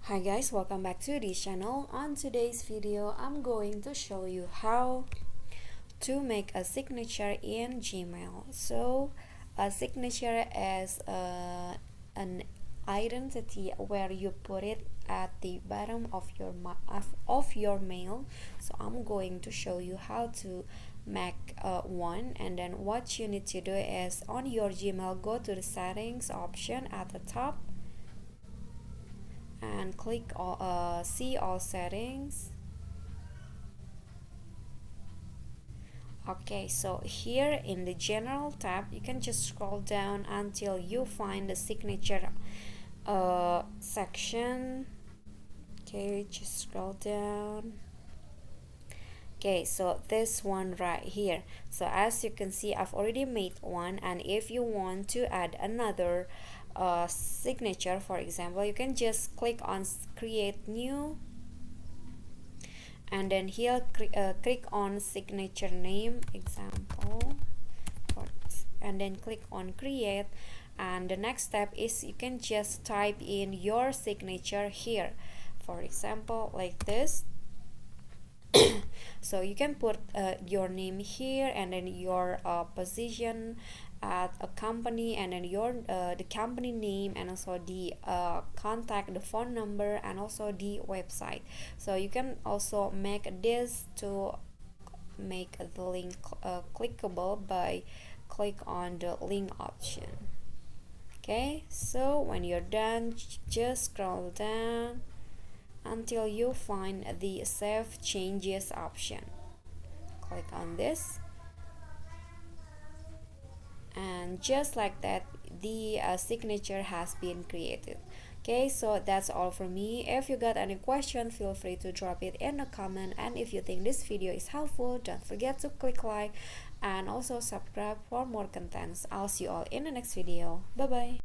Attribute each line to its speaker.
Speaker 1: Hi guys, welcome back to this channel. On today's video, I'm going to show you how to make a signature in Gmail. So a signature is an identity where you put it at the bottom of your mail. So I'm going to show you how to make one, and then what you need to do is on your Gmail, go to the settings option at the top and click see all settings. Okay, so here in the general tab you can just scroll down until you find the signature section. Okay, just scroll down. Okay, so this one right here. So as you can see, I've already made one, and if you want to add another signature, for example, you can just click on create new, and then here click on signature name example, and then click on create. And the next step is you can just type in your signature here, for example like this. So you can put your name here, and then your position at a company, and then your the company name, and also the contact, the phone number, and also the website. So you can also make this to make the link clickable by click on the link option. Okay, so when you're done, just scroll down until you find the save changes option. Click on this, and just like that, the signature has been created. Okay, so that's all from me. If you got any question, feel free to drop it in a comment, and if you think this video is helpful, don't forget to click like and also subscribe for more contents. I'll see you all in the next video. Bye bye.